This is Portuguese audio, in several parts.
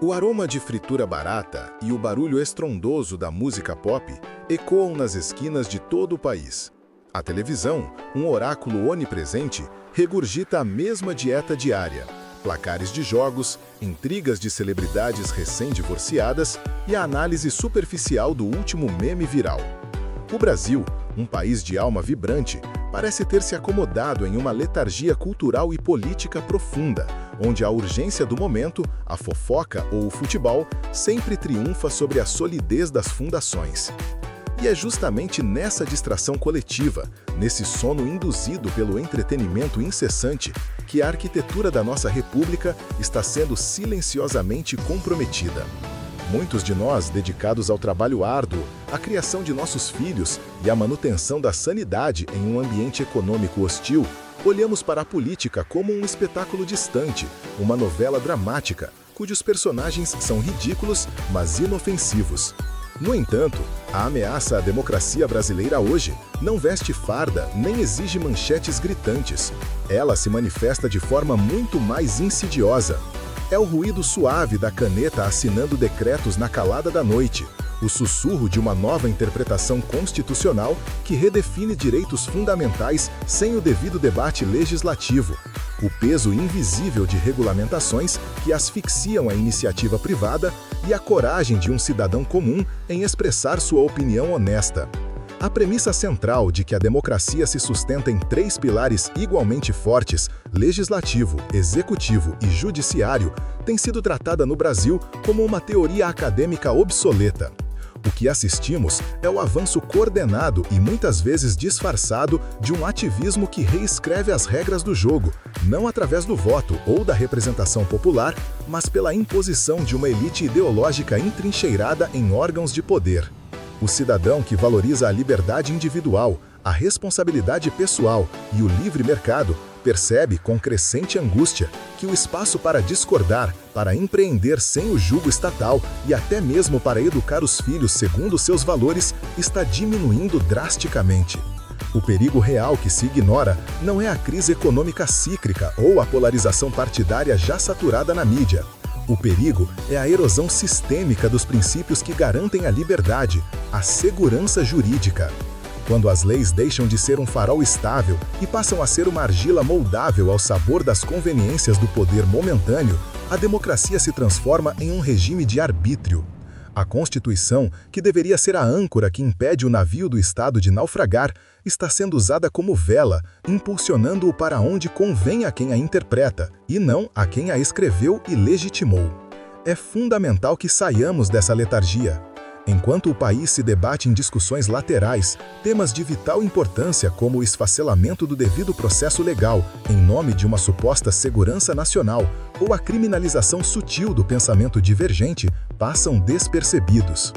O aroma de fritura barata e o barulho estrondoso da música pop ecoam nas esquinas de todo o país. A televisão, um oráculo onipresente, regurgita a mesma dieta diária. Placares de jogos, intrigas de celebridades recém-divorciadas e a análise superficial do último meme viral. O Brasil, um país de alma vibrante, parece ter se acomodado em uma letargia cultural e política profunda, onde a urgência do momento, a fofoca ou o futebol sempre triunfa sobre a solidez das fundações. E é justamente nessa distração coletiva, nesse sono induzido pelo entretenimento incessante, que a arquitetura da nossa república está sendo silenciosamente comprometida. Muitos de nós, dedicados ao trabalho árduo, à criação de nossos filhos e à manutenção da sanidade em um ambiente econômico hostil, olhamos para a política como um espetáculo distante, uma novela dramática, cujos personagens são ridículos, mas inofensivos. No entanto, a ameaça à democracia brasileira hoje não veste farda nem exige manchetes gritantes. Ela se manifesta de forma muito mais insidiosa. É o ruído suave da caneta assinando decretos na calada da noite, o sussurro de uma nova interpretação constitucional que redefine direitos fundamentais sem o devido debate legislativo, o peso invisível de regulamentações que asfixiam a iniciativa privada e a coragem de um cidadão comum em expressar sua opinião honesta. A premissa central de que a democracia se sustenta em três pilares igualmente fortes, legislativo, executivo e judiciário, tem sido tratada no Brasil como uma teoria acadêmica obsoleta. O que assistimos é o avanço coordenado e muitas vezes disfarçado de um ativismo que reescreve as regras do jogo, não através do voto ou da representação popular, mas pela imposição de uma elite ideológica entrincheirada em órgãos de poder. O cidadão que valoriza a liberdade individual, a responsabilidade pessoal e o livre mercado percebe com crescente angústia que o espaço para discordar, para empreender sem o jugo estatal e até mesmo para educar os filhos segundo seus valores está diminuindo drasticamente. O perigo real que se ignora não é a crise econômica cíclica ou a polarização partidária já saturada na mídia. O perigo é a erosão sistêmica dos princípios que garantem a liberdade, a segurança jurídica. Quando as leis deixam de ser um farol estável e passam a ser uma argila moldável ao sabor das conveniências do poder momentâneo, a democracia se transforma em um regime de arbítrio. A Constituição, que deveria ser a âncora que impede o navio do Estado de naufragar, está sendo usada como vela, impulsionando-o para onde convém a quem a interpreta, e não a quem a escreveu e legitimou. É fundamental que saiamos dessa letargia. Enquanto o país se debate em discussões laterais, temas de vital importância como o esfacelamento do devido processo legal, em nome de uma suposta segurança nacional, ou a criminalização sutil do pensamento divergente, passam despercebidos.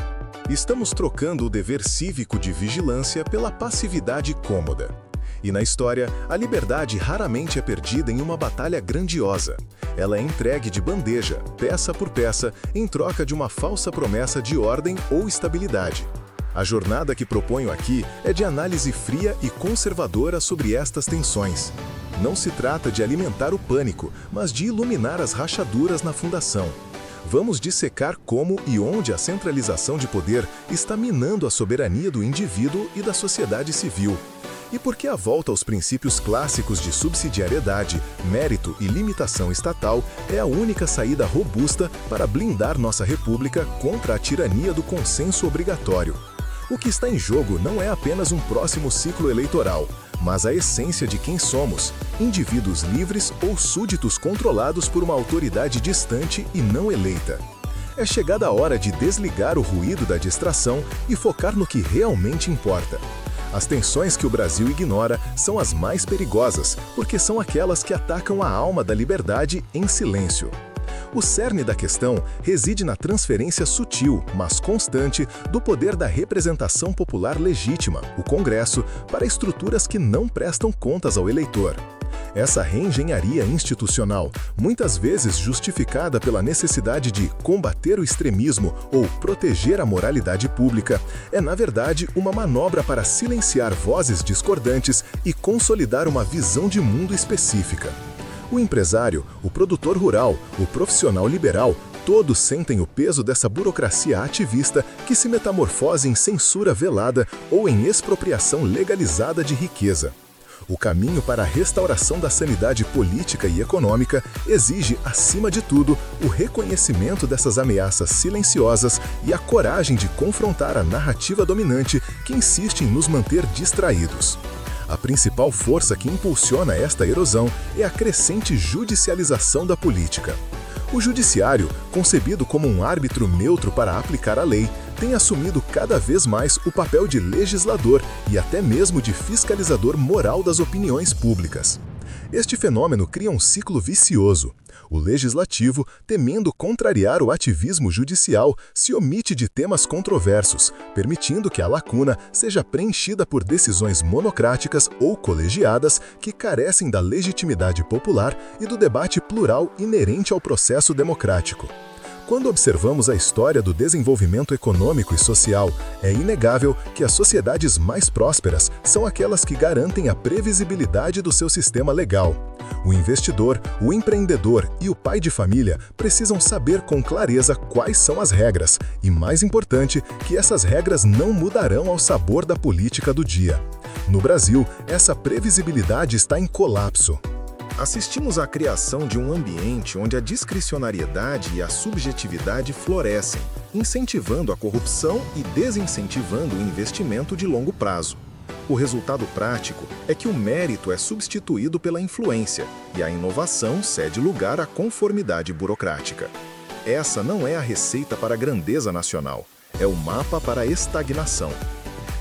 Estamos trocando o dever cívico de vigilância pela passividade cômoda. E na história, a liberdade raramente é perdida em uma batalha grandiosa. Ela é entregue de bandeja, peça por peça, em troca de uma falsa promessa de ordem ou estabilidade. A jornada que proponho aqui é de análise fria e conservadora sobre estas tensões. Não se trata de alimentar o pânico, mas de iluminar as rachaduras na fundação. Vamos dissecar como e onde a centralização de poder está minando a soberania do indivíduo e da sociedade civil. E por que a volta aos princípios clássicos de subsidiariedade, mérito e limitação estatal é a única saída robusta para blindar nossa república contra a tirania do consenso obrigatório. O que está em jogo não é apenas um próximo ciclo eleitoral, mas a essência de quem somos, indivíduos livres ou súditos controlados por uma autoridade distante e não eleita. É chegada a hora de desligar o ruído da distração e focar no que realmente importa. As tensões que o Brasil ignora são as mais perigosas, porque são aquelas que atacam a alma da liberdade em silêncio. O cerne da questão reside na transferência sutil, mas constante, do poder da representação popular legítima, o Congresso, para estruturas que não prestam contas ao eleitor. Essa reengenharia institucional, muitas vezes justificada pela necessidade de combater o extremismo ou proteger a moralidade pública, é na verdade uma manobra para silenciar vozes discordantes e consolidar uma visão de mundo específica. O empresário, o produtor rural, o profissional liberal Todos sentem o peso dessa burocracia ativista que se metamorfose em censura velada ou em expropriação legalizada de riqueza. O caminho para a restauração da sanidade política e econômica exige, acima de tudo, o reconhecimento dessas ameaças silenciosas e a coragem de confrontar a narrativa dominante que insiste em nos manter distraídos. A principal força que impulsiona esta erosão é a crescente judicialização da política. O judiciário, concebido como um árbitro neutro para aplicar a lei, tem assumido cada vez mais o papel de legislador e até mesmo de fiscalizador moral das opiniões públicas. Este fenômeno cria um ciclo vicioso. O legislativo, temendo contrariar o ativismo judicial, se omite de temas controversos, permitindo que a lacuna seja preenchida por decisões monocráticas ou colegiadas que carecem da legitimidade popular e do debate plural inerente ao processo democrático. Quando observamos a história do desenvolvimento econômico e social, é inegável que as sociedades mais prósperas são aquelas que garantem a previsibilidade do seu sistema legal. O investidor, o empreendedor e o pai de família precisam saber com clareza quais são as regras e, mais importante, que essas regras não mudarão ao sabor da política do dia. No Brasil, essa previsibilidade está em colapso. Assistimos à criação de um ambiente onde a discricionariedade e a subjetividade florescem, incentivando a corrupção e desincentivando o investimento de longo prazo. O resultado prático é que o mérito é substituído pela influência e a inovação cede lugar à conformidade burocrática. Essa não é a receita para a grandeza nacional, é o mapa para a estagnação.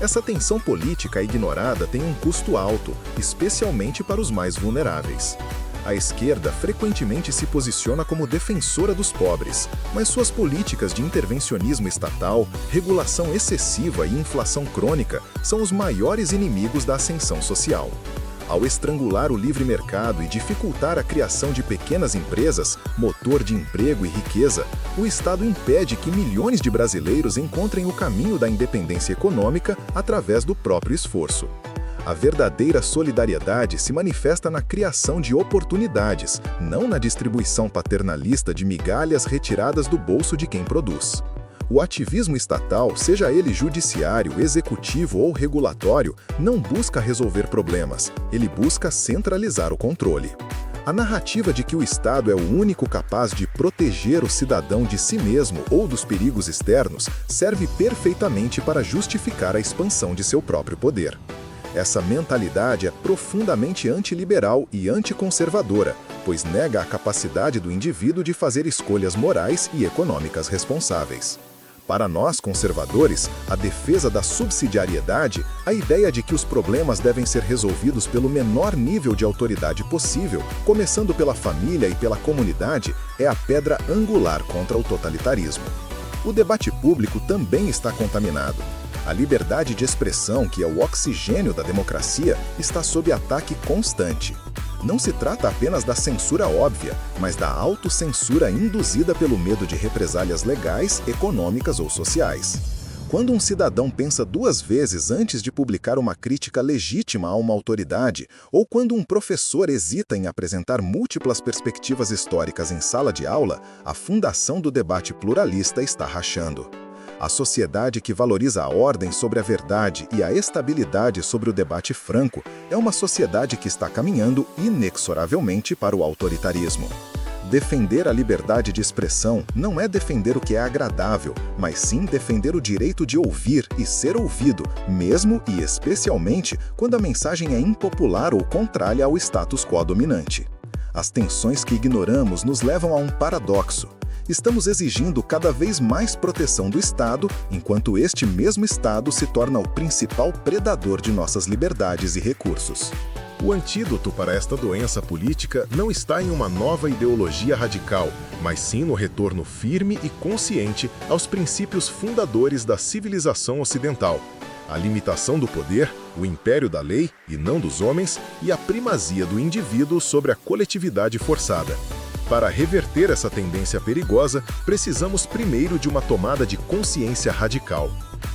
Essa tensão política ignorada tem um custo alto, especialmente para os mais vulneráveis. A esquerda frequentemente se posiciona como defensora dos pobres, mas suas políticas de intervencionismo estatal, regulação excessiva e inflação crônica são os maiores inimigos da ascensão social. Ao estrangular o livre mercado e dificultar a criação de pequenas empresas, motor de emprego e riqueza, o Estado impede que milhões de brasileiros encontrem o caminho da independência econômica através do próprio esforço. A verdadeira solidariedade se manifesta na criação de oportunidades, não na distribuição paternalista de migalhas retiradas do bolso de quem produz. O ativismo estatal, seja ele judiciário, executivo ou regulatório, não busca resolver problemas, ele busca centralizar o controle. A narrativa de que o Estado é o único capaz de proteger o cidadão de si mesmo ou dos perigos externos serve perfeitamente para justificar a expansão de seu próprio poder. Essa mentalidade é profundamente antiliberal e anticonservadora, pois nega a capacidade do indivíduo de fazer escolhas morais e econômicas responsáveis. Para nós, conservadores, a defesa da subsidiariedade, a ideia de que os problemas devem ser resolvidos pelo menor nível de autoridade possível, começando pela família e pela comunidade, é a pedra angular contra o totalitarismo. O debate público também está contaminado. A liberdade de expressão, que é o oxigênio da democracia, está sob ataque constante. Não se trata apenas da censura óbvia, mas da autocensura induzida pelo medo de represálias legais, econômicas ou sociais. Quando um cidadão pensa duas vezes antes de publicar uma crítica legítima a uma autoridade, ou quando um professor hesita em apresentar múltiplas perspectivas históricas em sala de aula, a fundação do debate pluralista está rachando. A sociedade que valoriza a ordem sobre a verdade e a estabilidade sobre o debate franco é uma sociedade que está caminhando inexoravelmente para o autoritarismo. Defender a liberdade de expressão não é defender o que é agradável, mas sim defender o direito de ouvir e ser ouvido, mesmo e especialmente quando a mensagem é impopular ou contrária ao status quo dominante. As tensões que ignoramos nos levam a um paradoxo. Estamos exigindo cada vez mais proteção do Estado, enquanto este mesmo Estado se torna o principal predador de nossas liberdades e recursos. O antídoto para esta doença política não está em uma nova ideologia radical, mas sim no retorno firme e consciente aos princípios fundadores da civilização ocidental: a limitação do poder, o império da lei e não dos homens, e a primazia do indivíduo sobre a coletividade forçada. Para reverter essa tendência perigosa, precisamos primeiro de uma tomada de consciência radical.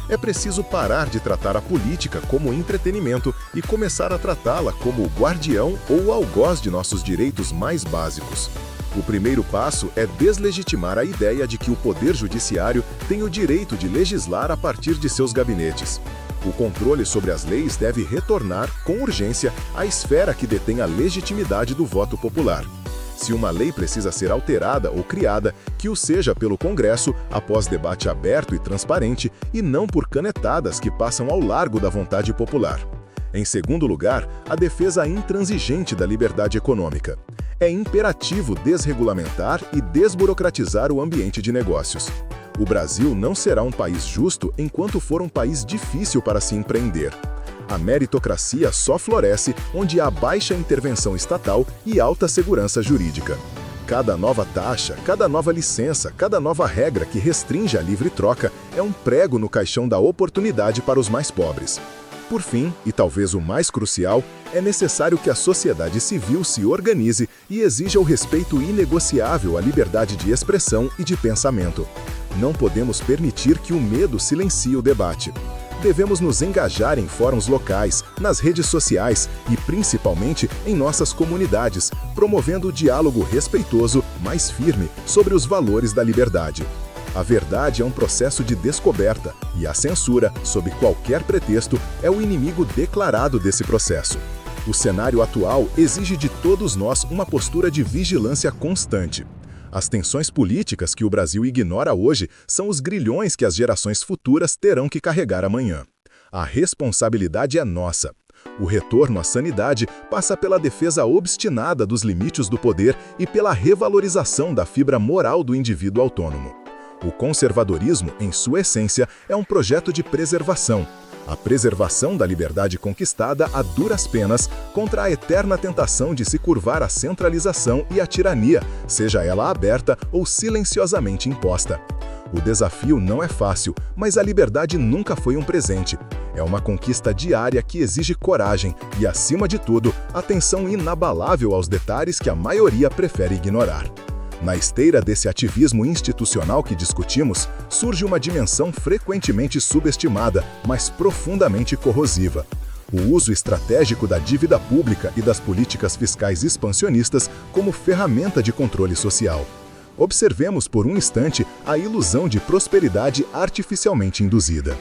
É preciso parar de tratar a política como entretenimento e começar a tratá-la como o guardião ou o algoz de nossos direitos mais básicos. O primeiro passo é deslegitimar a ideia de que o Poder Judiciário tem o direito de legislar a partir de seus gabinetes. O controle sobre as leis deve retornar, com urgência, à esfera que detém a legitimidade do voto popular. Se uma lei precisa ser alterada ou criada, que o seja pelo Congresso, após debate aberto e transparente, e não por canetadas que passam ao largo da vontade popular. Em segundo lugar, a defesa intransigente da liberdade econômica. É imperativo desregulamentar e desburocratizar o ambiente de negócios. O Brasil não será um país justo enquanto for um país difícil para se empreender. A meritocracia só floresce onde há baixa intervenção estatal e alta segurança jurídica. Cada nova taxa, cada nova licença, cada nova regra que restringe a livre troca é um prego no caixão da oportunidade para os mais pobres. Por fim, e talvez o mais crucial, é necessário que a sociedade civil se organize e exija o respeito inegociável à liberdade de expressão e de pensamento. Não podemos permitir que o medo silencie o debate. Devemos nos engajar em fóruns locais, nas redes sociais e, principalmente, em nossas comunidades, promovendo o diálogo respeitoso, mais firme, sobre os valores da liberdade. A verdade é um processo de descoberta e a censura, sob qualquer pretexto, é o inimigo declarado desse processo. O cenário atual exige de todos nós uma postura de vigilância constante. As tensões políticas que o Brasil ignora hoje são os grilhões que as gerações futuras terão que carregar amanhã. A responsabilidade é nossa. O retorno à sanidade passa pela defesa obstinada dos limites do poder e pela revalorização da fibra moral do indivíduo autônomo. O conservadorismo, em sua essência, é um projeto de preservação. A preservação da liberdade conquistada a duras penas contra a eterna tentação de se curvar à centralização e à tirania, seja ela aberta ou silenciosamente imposta. O desafio não é fácil, mas a liberdade nunca foi um presente. É uma conquista diária que exige coragem e, acima de tudo, atenção inabalável aos detalhes que a maioria prefere ignorar. Na esteira desse ativismo institucional que discutimos, surge uma dimensão frequentemente subestimada, mas profundamente corrosiva: o uso estratégico da dívida pública e das políticas fiscais expansionistas como ferramenta de controle social. Observemos por um instante a ilusão de prosperidade artificialmente induzida.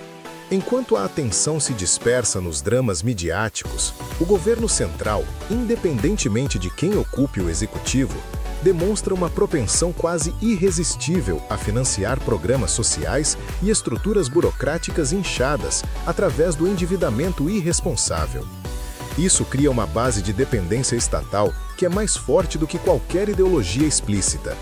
Enquanto a atenção se dispersa nos dramas midiáticos, o governo central, independentemente de quem ocupe o executivo, demonstra uma propensão quase irresistível a financiar programas sociais e estruturas burocráticas inchadas através do endividamento irresponsável. Isso cria uma base de dependência estatal que é mais forte do que qualquer ideologia explícita.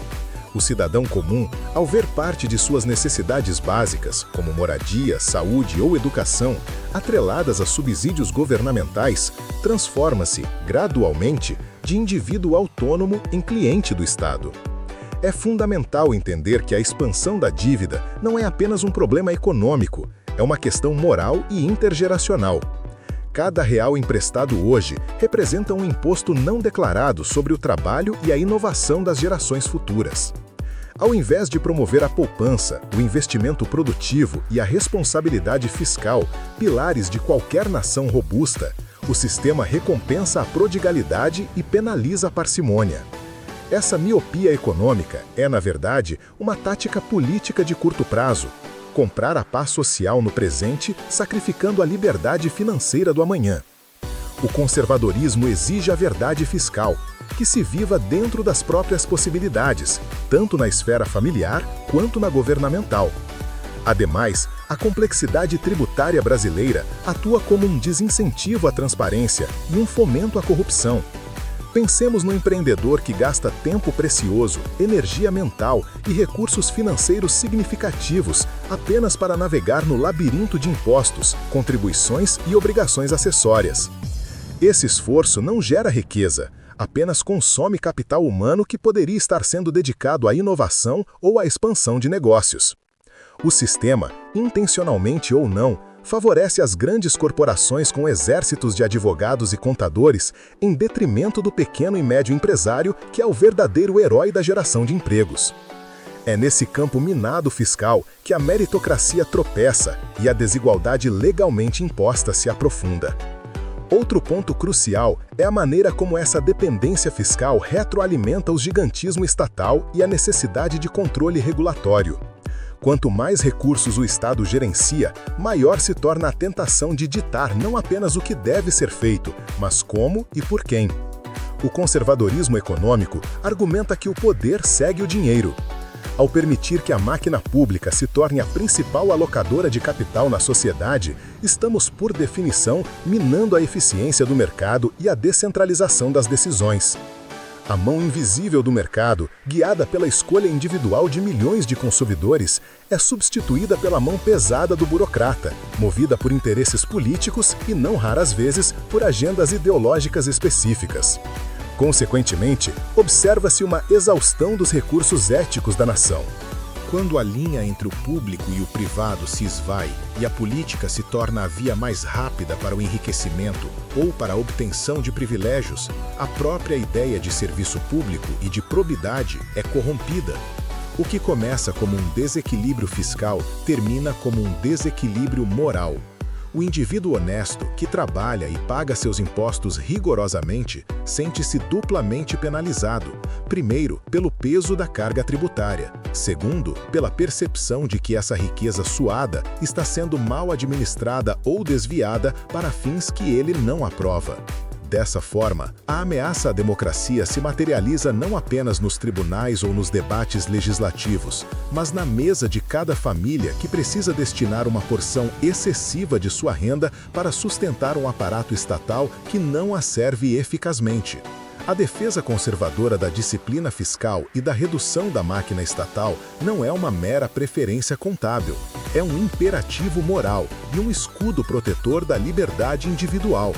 O cidadão comum, ao ver parte de suas necessidades básicas, como moradia, saúde ou educação, atreladas a subsídios governamentais, transforma-se, gradualmente, de indivíduo autônomo em cliente do Estado. É fundamental entender que a expansão da dívida não é apenas um problema econômico, é uma questão moral e intergeracional. Cada real emprestado hoje representa um imposto não declarado sobre o trabalho e a inovação das gerações futuras. Ao invés de promover a poupança, o investimento produtivo e a responsabilidade fiscal, pilares de qualquer nação robusta, o sistema recompensa a prodigalidade e penaliza a parcimônia. Essa miopia econômica é, na verdade, uma tática política de curto prazo: comprar a paz social no presente, sacrificando a liberdade financeira do amanhã. O conservadorismo exige a verdade fiscal, que se viva dentro das próprias possibilidades, tanto na esfera familiar quanto na governamental. Ademais, a complexidade tributária brasileira atua como um desincentivo à transparência e um fomento à corrupção. Pensemos no empreendedor que gasta tempo precioso, energia mental e recursos financeiros significativos apenas para navegar no labirinto de impostos, contribuições e obrigações acessórias. Esse esforço não gera riqueza, apenas consome capital humano que poderia estar sendo dedicado à inovação ou à expansão de negócios. O sistema, intencionalmente ou não, favorece as grandes corporações com exércitos de advogados e contadores em detrimento do pequeno e médio empresário, que é o verdadeiro herói da geração de empregos. É nesse campo minado fiscal que a meritocracia tropeça e a desigualdade legalmente imposta se aprofunda. Outro ponto crucial é a maneira como essa dependência fiscal retroalimenta o gigantismo estatal e a necessidade de controle regulatório. Quanto mais recursos o Estado gerencia, maior se torna a tentação de ditar não apenas o que deve ser feito, mas como e por quem. O conservadorismo econômico argumenta que o poder segue o dinheiro. Ao permitir que a máquina pública se torne a principal alocadora de capital na sociedade, estamos, por definição, minando a eficiência do mercado e a descentralização das decisões. A mão invisível do mercado, guiada pela escolha individual de milhões de consumidores, é substituída pela mão pesada do burocrata, movida por interesses políticos e, não raras vezes, por agendas ideológicas específicas. Consequentemente, observa-se uma exaustão dos recursos éticos da nação. Quando a linha entre o público e o privado se esvai e a política se torna a via mais rápida para o enriquecimento ou para a obtenção de privilégios, a própria ideia de serviço público e de probidade é corrompida. O que começa como um desequilíbrio fiscal termina como um desequilíbrio moral. O indivíduo honesto, que trabalha e paga seus impostos rigorosamente, sente-se duplamente penalizado. Primeiro, pelo peso da carga tributária. Segundo, pela percepção de que essa riqueza suada está sendo mal administrada ou desviada para fins que ele não aprova. Dessa forma, a ameaça à democracia se materializa não apenas nos tribunais ou nos debates legislativos, mas na mesa de cada família que precisa destinar uma porção excessiva de sua renda para sustentar um aparato estatal que não a serve eficazmente. A defesa conservadora da disciplina fiscal e da redução da máquina estatal não é uma mera preferência contábil, é um imperativo moral e um escudo protetor da liberdade individual.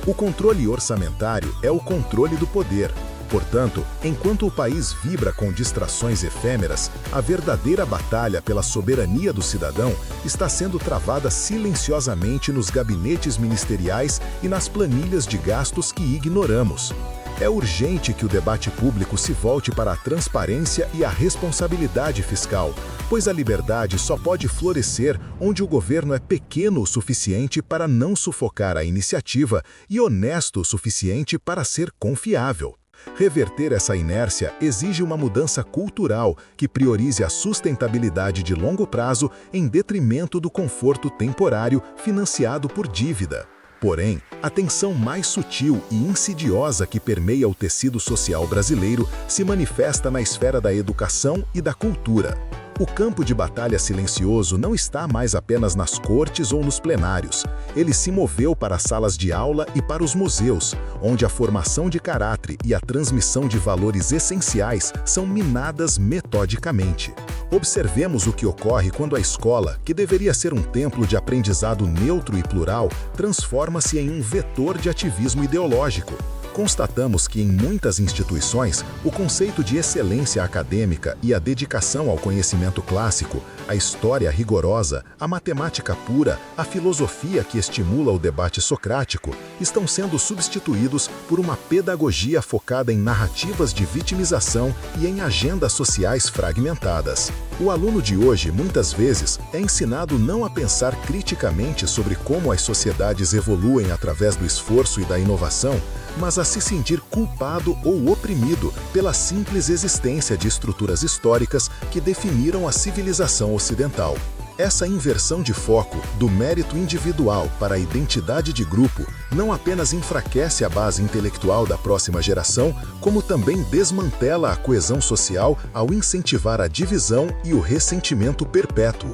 O controle orçamentário é o controle do poder. Portanto, enquanto o país vibra com distrações efêmeras, a verdadeira batalha pela soberania do cidadão está sendo travada silenciosamente nos gabinetes ministeriais e nas planilhas de gastos que ignoramos. É urgente que o debate público se volte para a transparência e a responsabilidade fiscal, pois a liberdade só pode florescer onde o governo é pequeno o suficiente para não sufocar a iniciativa e honesto o suficiente para ser confiável. Reverter essa inércia exige uma mudança cultural que priorize a sustentabilidade de longo prazo em detrimento do conforto temporário financiado por dívida. Porém, a tensão mais sutil e insidiosa que permeia o tecido social brasileiro se manifesta na esfera da educação e da cultura. O campo de batalha silencioso não está mais apenas nas cortes ou nos plenários. Ele se moveu para as salas de aula e para os museus, onde a formação de caráter e a transmissão de valores essenciais são minadas metodicamente. Observemos o que ocorre quando a escola, que deveria ser um templo de aprendizado neutro e plural, transforma-se em um vetor de ativismo ideológico. Constatamos que em muitas instituições, o conceito de excelência acadêmica e a dedicação ao conhecimento clássico, a história rigorosa, a matemática pura, a filosofia que estimula o debate socrático, estão sendo substituídos por uma pedagogia focada em narrativas de vitimização e em agendas sociais fragmentadas. O aluno de hoje, muitas vezes, é ensinado não a pensar criticamente sobre como as sociedades evoluem através do esforço e da inovação, mas a se sentir culpado ou oprimido pela simples existência de estruturas históricas que definiram a civilização ocidental. Essa inversão de foco do mérito individual para a identidade de grupo não apenas enfraquece a base intelectual da próxima geração, como também desmantela a coesão social ao incentivar a divisão e o ressentimento perpétuo.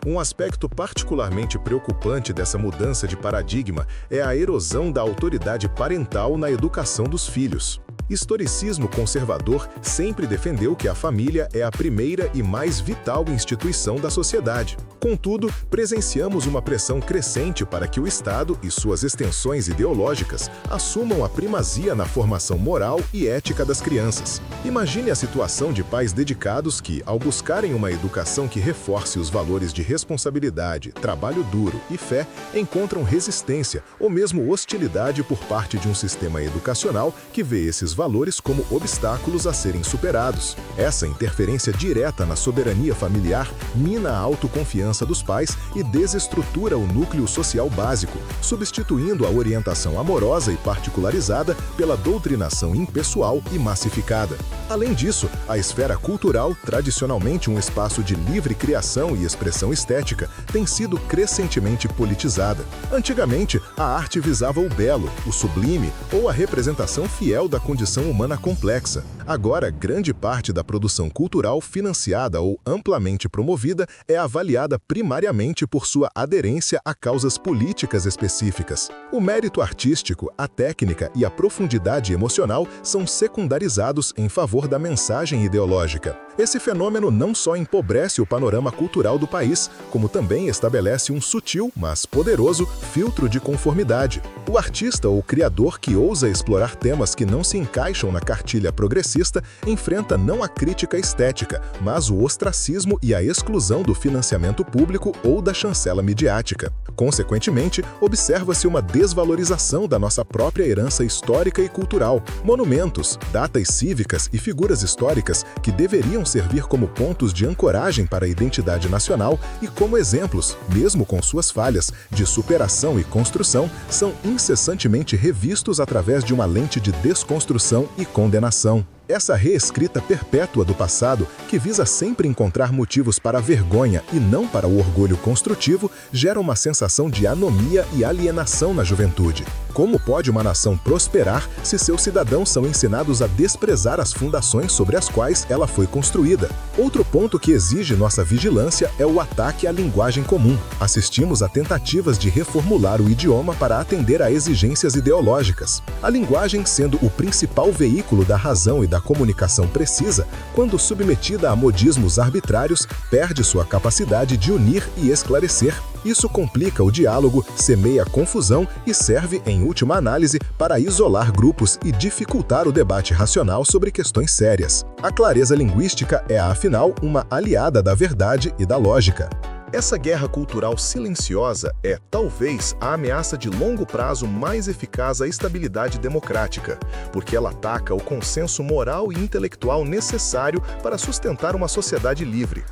Um aspecto particularmente preocupante dessa mudança de paradigma é a erosão da autoridade parental na educação dos filhos. Historicismo conservador sempre defendeu que a família é a primeira e mais vital instituição da sociedade. Contudo, presenciamos uma pressão crescente para que o Estado e suas extensões ideológicas assumam a primazia na formação moral e ética das crianças. Imagine a situação de pais dedicados que, ao buscarem uma educação que reforce os valores de responsabilidade, trabalho duro e fé, encontram resistência ou mesmo hostilidade por parte de um sistema educacional que vê esses valores como obstáculos a serem superados. Essa interferência direta na soberania familiar mina a autoconfiança dos pais e desestrutura o núcleo social básico, substituindo a orientação amorosa e particularizada pela doutrinação impessoal e massificada. Além disso, a esfera cultural, tradicionalmente um espaço de livre criação e expressão estética, tem sido crescentemente politizada. Antigamente, a arte visava o belo, o sublime ou a representação fiel da condição humana complexa. Agora, grande parte da produção cultural financiada ou amplamente promovida é avaliada primariamente por sua aderência a causas políticas específicas. O mérito artístico, a técnica e a profundidade emocional são secundarizados em favor da mensagem ideológica. Esse fenômeno não só empobrece o panorama cultural do país, como também estabelece um sutil, mas poderoso, filtro de conformidade. O artista ou criador que ousa explorar temas que não se encaixam na cartilha progressista enfrenta não a crítica estética, mas o ostracismo e a exclusão do financiamento público ou da chancela midiática. Consequentemente, observa-se uma desvalorização da nossa própria herança histórica e cultural. Monumentos, datas cívicas e figuras históricas que deveriam servir como pontos de ancoragem para a identidade nacional e como exemplos, mesmo com suas falhas, de superação e construção, são incessantemente revistos através de uma lente de desconstrução e condenação. Essa reescrita perpétua do passado, que visa sempre encontrar motivos para a vergonha e não para o orgulho construtivo, gera uma sensação de anomia e alienação na juventude. Como pode uma nação prosperar se seus cidadãos são ensinados a desprezar as fundações sobre as quais ela foi construída? Outro ponto que exige nossa vigilância é o ataque à linguagem comum. Assistimos a tentativas de reformular o idioma para atender a exigências ideológicas. A linguagem sendo o principal veículo da razão e da comunicação precisa, quando submetida a modismos arbitrários, perde sua capacidade de unir e esclarecer. Isso complica o diálogo, semeia confusão e serve, em última análise, para isolar grupos e dificultar o debate racional sobre questões sérias. A clareza linguística é, afinal, uma aliada da verdade e da lógica. Essa guerra cultural silenciosa é, talvez, a ameaça de longo prazo mais eficaz à estabilidade democrática, porque ela ataca o consenso moral e intelectual necessário para sustentar uma sociedade livre.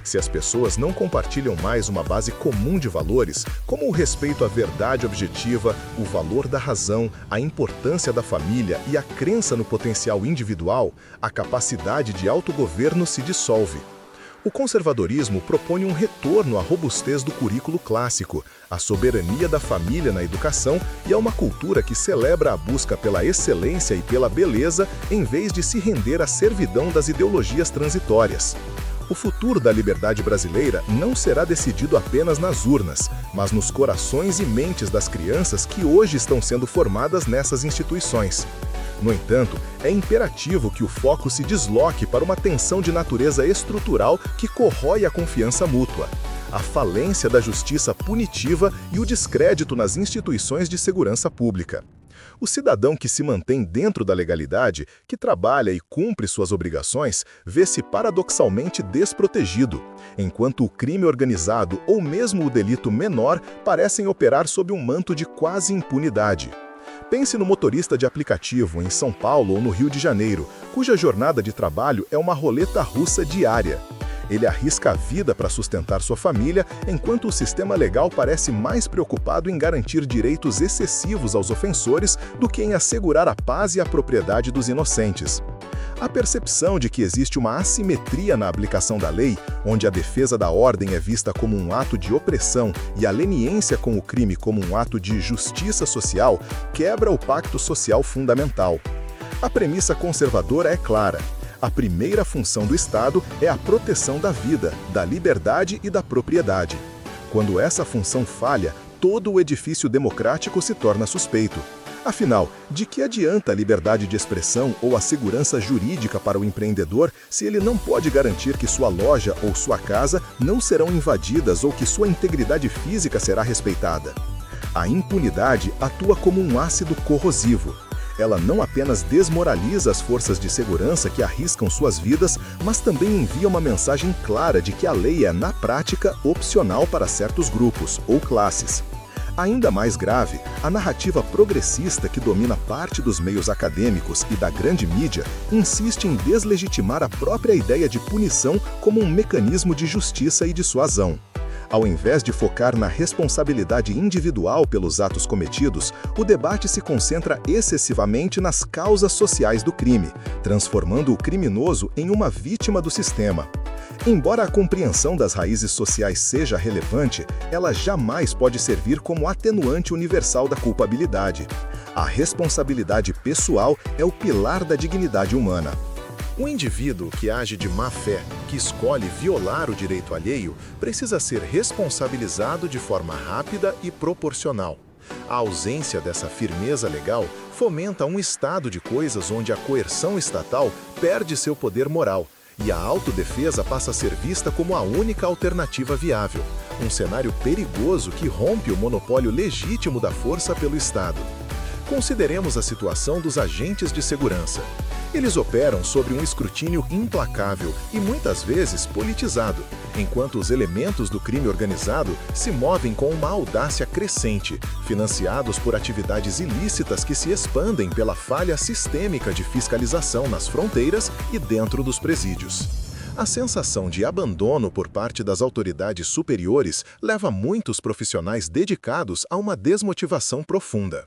Se as pessoas não compartilham mais uma base comum de valores, como o respeito à verdade objetiva, o valor da razão, a importância da família e a crença no potencial individual, a capacidade de autogoverno se dissolve. O conservadorismo propõe um retorno à robustez do currículo clássico, à soberania da família na educação e a uma cultura que celebra a busca pela excelência e pela beleza em vez de se render à servidão das ideologias transitórias. O futuro da liberdade brasileira não será decidido apenas nas urnas, mas nos corações e mentes das crianças que hoje estão sendo formadas nessas instituições. No entanto, é imperativo que o foco se desloque para uma tensão de natureza estrutural que corrói a confiança mútua, a falência da justiça punitiva e o descrédito nas instituições de segurança pública. O cidadão que se mantém dentro da legalidade, que trabalha e cumpre suas obrigações, vê-se paradoxalmente desprotegido, enquanto o crime organizado ou mesmo o delito menor parecem operar sob um manto de quase impunidade. Pense no motorista de aplicativo em São Paulo ou no Rio de Janeiro, cuja jornada de trabalho é uma roleta russa diária. Ele arrisca a vida para sustentar sua família, enquanto o sistema legal parece mais preocupado em garantir direitos excessivos aos ofensores do que em assegurar a paz e a propriedade dos inocentes. A percepção de que existe uma assimetria na aplicação da lei, onde a defesa da ordem é vista como um ato de opressão e a leniência com o crime como um ato de justiça social, quebra o pacto social fundamental. A premissa conservadora é clara. A primeira função do Estado é a proteção da vida, da liberdade e da propriedade. Quando essa função falha, todo o edifício democrático se torna suspeito. Afinal, de que adianta a liberdade de expressão ou a segurança jurídica para o empreendedor se ele não pode garantir que sua loja ou sua casa não serão invadidas ou que sua integridade física será respeitada? A impunidade atua como um ácido corrosivo. Ela não apenas desmoraliza as forças de segurança que arriscam suas vidas, mas também envia uma mensagem clara de que a lei é, na prática, opcional para certos grupos ou classes. Ainda mais grave, a narrativa progressista que domina parte dos meios acadêmicos e da grande mídia insiste em deslegitimar a própria ideia de punição como um mecanismo de justiça e dissuasão. Ao invés de focar na responsabilidade individual pelos atos cometidos, o debate se concentra excessivamente nas causas sociais do crime, transformando o criminoso em uma vítima do sistema. Embora a compreensão das raízes sociais seja relevante, ela jamais pode servir como atenuante universal da culpabilidade. A responsabilidade pessoal é o pilar da dignidade humana. Um indivíduo que age de má fé, que escolhe violar o direito alheio, precisa ser responsabilizado de forma rápida e proporcional. A ausência dessa firmeza legal fomenta um estado de coisas onde a coerção estatal perde seu poder moral e a autodefesa passa a ser vista como a única alternativa viável, um cenário perigoso que rompe o monopólio legítimo da força pelo Estado. Consideremos a situação dos agentes de segurança. Eles operam sob um escrutínio implacável e muitas vezes politizado, enquanto os elementos do crime organizado se movem com uma audácia crescente, financiados por atividades ilícitas que se expandem pela falha sistêmica de fiscalização nas fronteiras e dentro dos presídios. A sensação de abandono por parte das autoridades superiores leva muitos profissionais dedicados a uma desmotivação profunda.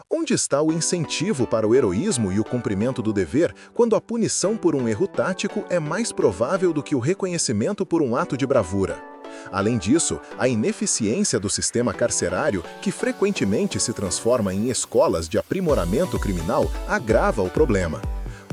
Onde está o incentivo para o heroísmo e o cumprimento do dever quando a punição por um erro tático é mais provável do que o reconhecimento por um ato de bravura? Além disso, a ineficiência do sistema carcerário, que frequentemente se transforma em escolas de aprimoramento criminal, agrava o problema.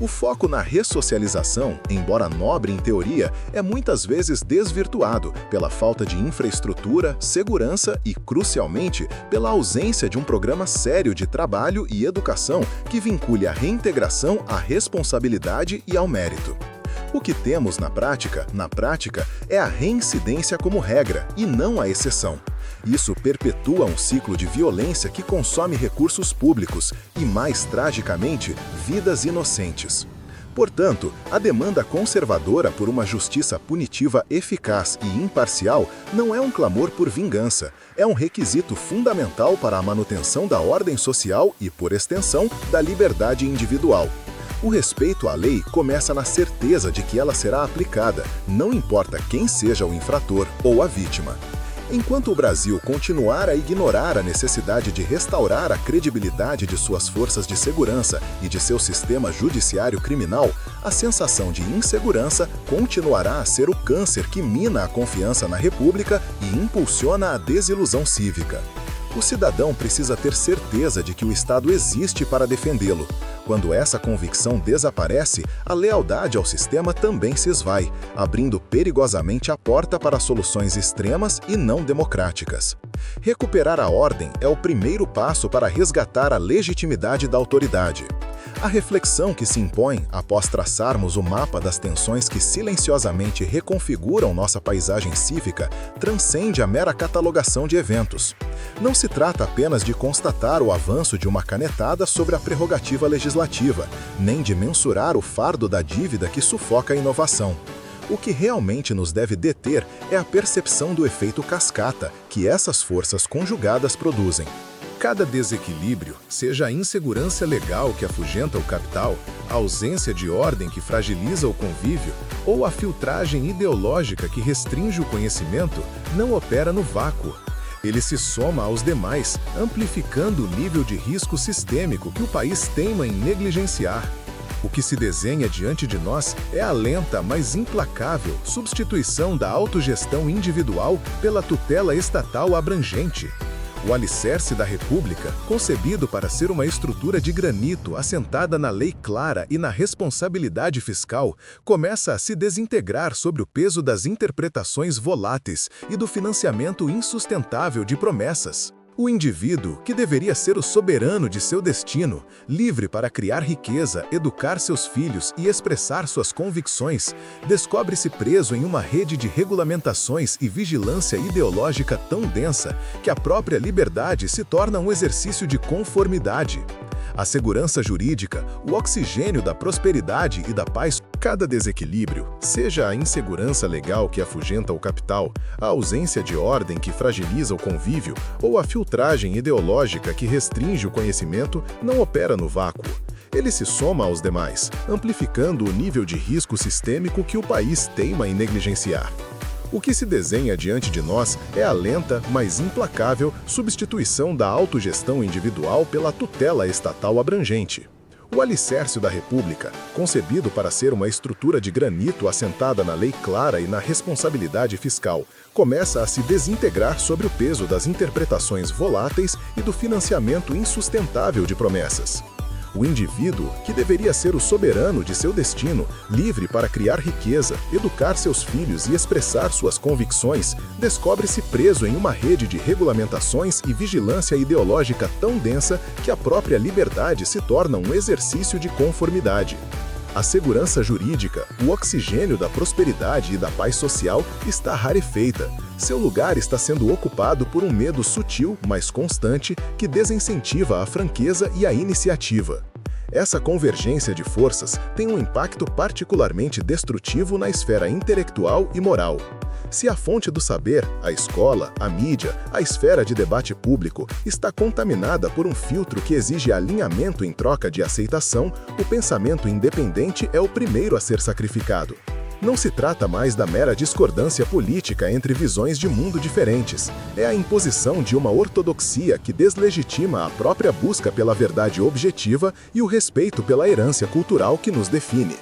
O foco na ressocialização, embora nobre em teoria, é muitas vezes desvirtuado pela falta de infraestrutura, segurança e, crucialmente, pela ausência de um programa sério de trabalho e educação que vincule a reintegração à responsabilidade e ao mérito. O que temos na prática, é a reincidência como regra e não a exceção. Isso perpetua um ciclo de violência que consome recursos públicos e, mais tragicamente, vidas inocentes. Portanto, a demanda conservadora por uma justiça punitiva eficaz e imparcial não é um clamor por vingança, é um requisito fundamental para a manutenção da ordem social e, por extensão, da liberdade individual. O respeito à lei começa na certeza de que ela será aplicada, não importa quem seja o infrator ou a vítima. Enquanto o Brasil continuar a ignorar a necessidade de restaurar a credibilidade de suas forças de segurança e de seu sistema judiciário criminal, a sensação de insegurança continuará a ser o câncer que mina a confiança na República e impulsiona a desilusão cívica. O cidadão precisa ter certeza de que o Estado existe para defendê-lo. Quando essa convicção desaparece, a lealdade ao sistema também se esvai, abrindo perigosamente a porta para soluções extremas e não democráticas. Recuperar a ordem é o primeiro passo para resgatar a legitimidade da autoridade. A reflexão que se impõe após traçarmos o mapa das tensões que silenciosamente reconfiguram nossa paisagem cívica transcende a mera catalogação de eventos. Não se trata apenas de constatar o avanço de uma canetada sobre a prerrogativa legislativa, nem de mensurar o fardo da dívida que sufoca a inovação. O que realmente nos deve deter é a percepção do efeito cascata que essas forças conjugadas produzem. Cada desequilíbrio, seja a insegurança legal que afugenta o capital, a ausência de ordem que fragiliza o convívio ou a filtragem ideológica que restringe o conhecimento, não opera no vácuo. Ele se soma aos demais, amplificando o nível de risco sistêmico que o país teima em negligenciar. O que se desenha diante de nós é a lenta, mas implacável substituição da autogestão individual pela tutela estatal abrangente. O alicerce da República, concebido para ser uma estrutura de granito assentada na lei clara e na responsabilidade fiscal, começa a se desintegrar sob o peso das interpretações voláteis e do financiamento insustentável de promessas. O indivíduo, que deveria ser o soberano de seu destino, livre para criar riqueza, educar seus filhos e expressar suas convicções, descobre-se preso em uma rede de regulamentações e vigilância ideológica tão densa que a própria liberdade se torna um exercício de conformidade. A segurança jurídica, o oxigênio da prosperidade e da paz. Cada desequilíbrio, seja a insegurança legal que afugenta o capital, a ausência de ordem que fragiliza o convívio ou a filtragem ideológica que restringe o conhecimento, não opera no vácuo. Ele se soma aos demais, amplificando o nível de risco sistêmico que o país teima em negligenciar. O que se desenha diante de nós é a lenta, mas implacável, substituição da autogestão individual pela tutela estatal abrangente. O alicerce da República, concebido para ser uma estrutura de granito assentada na lei clara e na responsabilidade fiscal, começa a se desintegrar sob o peso das interpretações voláteis e do financiamento insustentável de promessas. O indivíduo, que deveria ser o soberano de seu destino, livre para criar riqueza, educar seus filhos e expressar suas convicções, descobre-se preso em uma rede de regulamentações e vigilância ideológica tão densa que a própria liberdade se torna um exercício de conformidade. A segurança jurídica, o oxigênio da prosperidade e da paz social está rarefeita. Seu lugar está sendo ocupado por um medo sutil, mas constante, que desincentiva a franqueza e a iniciativa. Essa convergência de forças tem um impacto particularmente destrutivo na esfera intelectual e moral. Se a fonte do saber, a escola, a mídia, a esfera de debate público, está contaminada por um filtro que exige alinhamento em troca de aceitação, o pensamento independente é o primeiro a ser sacrificado. Não se trata mais da mera discordância política entre visões de mundo diferentes. É a imposição de uma ortodoxia que deslegitima a própria busca pela verdade objetiva e o respeito pela herança cultural que nos define.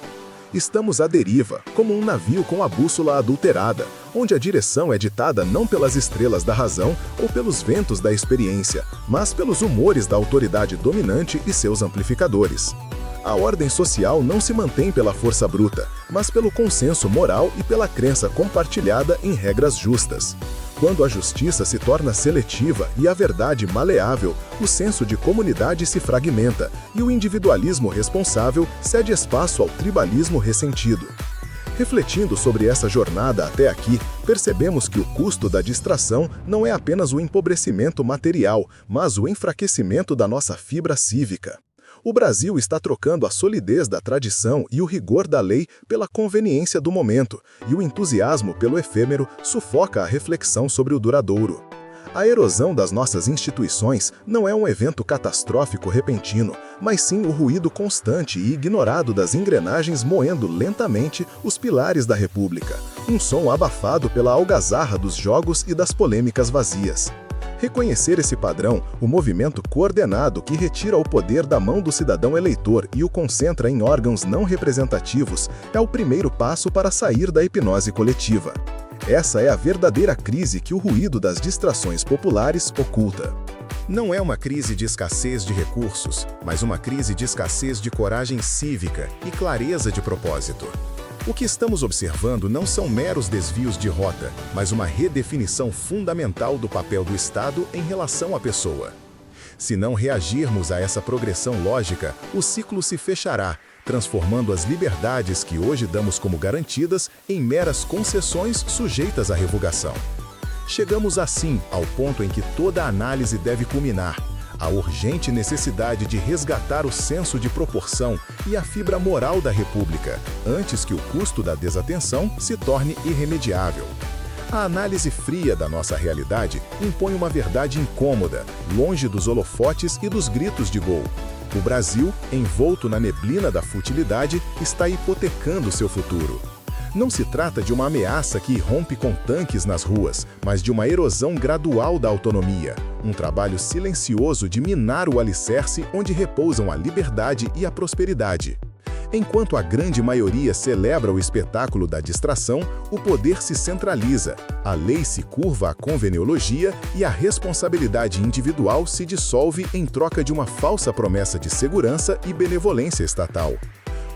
Estamos à deriva, como um navio com a bússola adulterada, onde a direção é ditada não pelas estrelas da razão ou pelos ventos da experiência, mas pelos humores da autoridade dominante e seus amplificadores. A ordem social não se mantém pela força bruta, mas pelo consenso moral e pela crença compartilhada em regras justas. Quando a justiça se torna seletiva e a verdade maleável, o senso de comunidade se fragmenta e o individualismo responsável cede espaço ao tribalismo ressentido. Refletindo sobre essa jornada até aqui, percebemos que o custo da distração não é apenas o empobrecimento material, mas o enfraquecimento da nossa fibra cívica. O Brasil está trocando a solidez da tradição e o rigor da lei pela conveniência do momento, e o entusiasmo pelo efêmero sufoca a reflexão sobre o duradouro. A erosão das nossas instituições não é um evento catastrófico repentino, mas sim o ruído constante e ignorado das engrenagens moendo lentamente os pilares da República, um som abafado pela algazarra dos jogos e das polêmicas vazias. Reconhecer esse padrão, o movimento coordenado que retira o poder da mão do cidadão eleitor e o concentra em órgãos não representativos, é o primeiro passo para sair da hipnose coletiva. Essa é a verdadeira crise que o ruído das distrações populares oculta. Não é uma crise de escassez de recursos, mas uma crise de escassez de coragem cívica e clareza de propósito. O que estamos observando não são meros desvios de rota, mas uma redefinição fundamental do papel do Estado em relação à pessoa. Se não reagirmos a essa progressão lógica, o ciclo se fechará, transformando as liberdades que hoje damos como garantidas em meras concessões sujeitas à revogação. Chegamos assim ao ponto em que toda análise deve culminar: a urgente necessidade de resgatar o senso de proporção e a fibra moral da República, antes que o custo da desatenção se torne irremediável. A análise fria da nossa realidade impõe uma verdade incômoda, longe dos holofotes e dos gritos de gol. O Brasil, envolto na neblina da futilidade, está hipotecando seu futuro. Não se trata de uma ameaça que irrompe com tanques nas ruas, mas de uma erosão gradual da autonomia, um trabalho silencioso de minar o alicerce onde repousam a liberdade e a prosperidade. Enquanto a grande maioria celebra o espetáculo da distração, o poder se centraliza, a lei se curva à conveniologia e a responsabilidade individual se dissolve em troca de uma falsa promessa de segurança e benevolência estatal.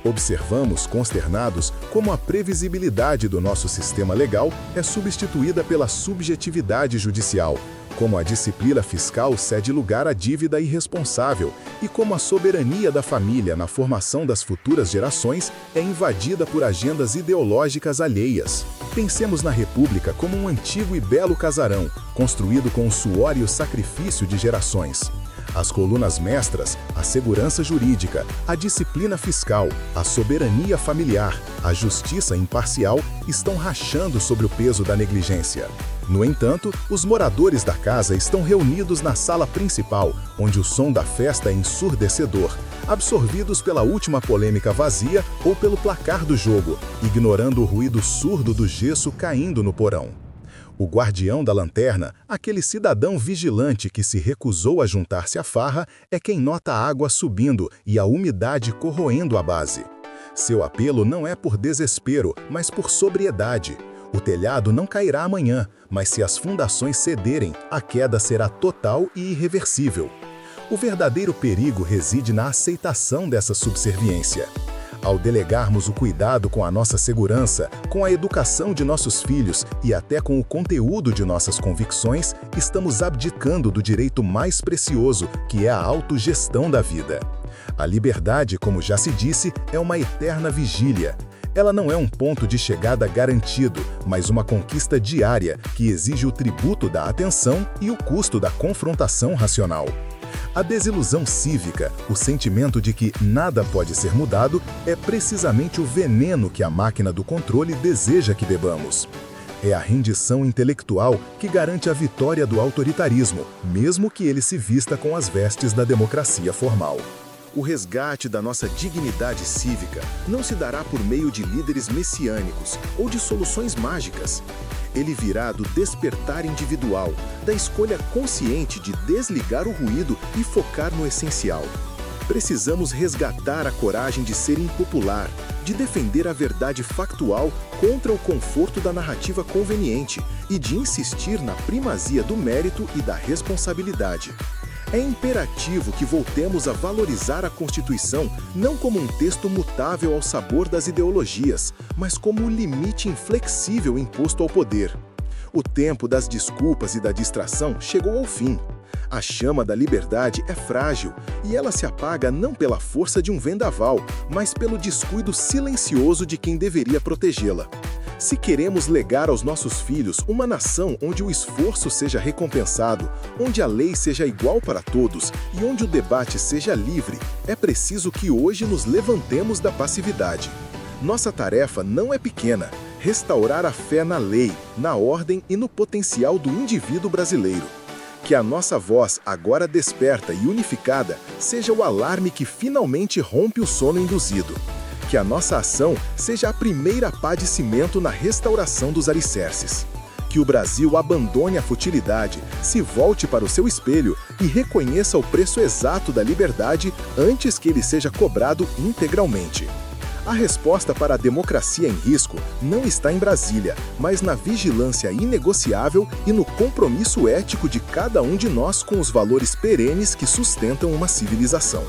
Observamos, consternados, como a previsibilidade do nosso sistema legal é substituída pela subjetividade judicial, como a disciplina fiscal cede lugar à dívida irresponsável e como a soberania da família na formação das futuras gerações é invadida por agendas ideológicas alheias. Pensemos na República como um antigo e belo casarão, construído com o suor e o sacrifício de gerações. As colunas mestras, a segurança jurídica, a disciplina fiscal, a soberania familiar, a justiça imparcial estão rachando sobre o peso da negligência. No entanto, os moradores da casa estão reunidos na sala principal, onde o som da festa é ensurdecedor, absorvidos pela última polêmica vazia ou pelo placar do jogo, ignorando o ruído surdo do gesso caindo no porão. O guardião da lanterna, aquele cidadão vigilante que se recusou a juntar-se à farra, é quem nota a água subindo e a umidade corroendo a base. Seu apelo não é por desespero, mas por sobriedade. O telhado não cairá amanhã, mas se as fundações cederem, a queda será total e irreversível. O verdadeiro perigo reside na aceitação dessa subserviência. Ao delegarmos o cuidado com a nossa segurança, com a educação de nossos filhos e até com o conteúdo de nossas convicções, estamos abdicando do direito mais precioso, que é a autogestão da vida. A liberdade, como já se disse, é uma eterna vigília. Ela não é um ponto de chegada garantido, mas uma conquista diária que exige o tributo da atenção e o custo da confrontação racional. A desilusão cívica, o sentimento de que nada pode ser mudado, é precisamente o veneno que a máquina do controle deseja que bebamos. É a rendição intelectual que garante a vitória do autoritarismo, mesmo que ele se vista com as vestes da democracia formal. O resgate da nossa dignidade cívica não se dará por meio de líderes messiânicos ou de soluções mágicas. Ele virá do despertar individual, da escolha consciente de desligar o ruído e focar no essencial. Precisamos resgatar a coragem de ser impopular, de defender a verdade factual contra o conforto da narrativa conveniente e de insistir na primazia do mérito e da responsabilidade. É imperativo que voltemos a valorizar a Constituição não como um texto mutável ao sabor das ideologias, mas como o limite inflexível imposto ao poder. O tempo das desculpas e da distração chegou ao fim. A chama da liberdade é frágil e ela se apaga não pela força de um vendaval, mas pelo descuido silencioso de quem deveria protegê-la. Se queremos legar aos nossos filhos uma nação onde o esforço seja recompensado, onde a lei seja igual para todos e onde o debate seja livre, é preciso que hoje nos levantemos da passividade. Nossa tarefa não é pequena: restaurar a fé na lei, na ordem e no potencial do indivíduo brasileiro. Que a nossa voz, agora desperta e unificada, seja o alarme que finalmente rompe o sono induzido. Que a nossa ação seja a primeira pá de cimento na restauração dos alicerces. Que o Brasil abandone a futilidade, se volte para o seu espelho e reconheça o preço exato da liberdade antes que ele seja cobrado integralmente. A resposta para a democracia em risco não está em Brasília, mas na vigilância inegociável e no compromisso ético de cada um de nós com os valores perenes que sustentam uma civilização.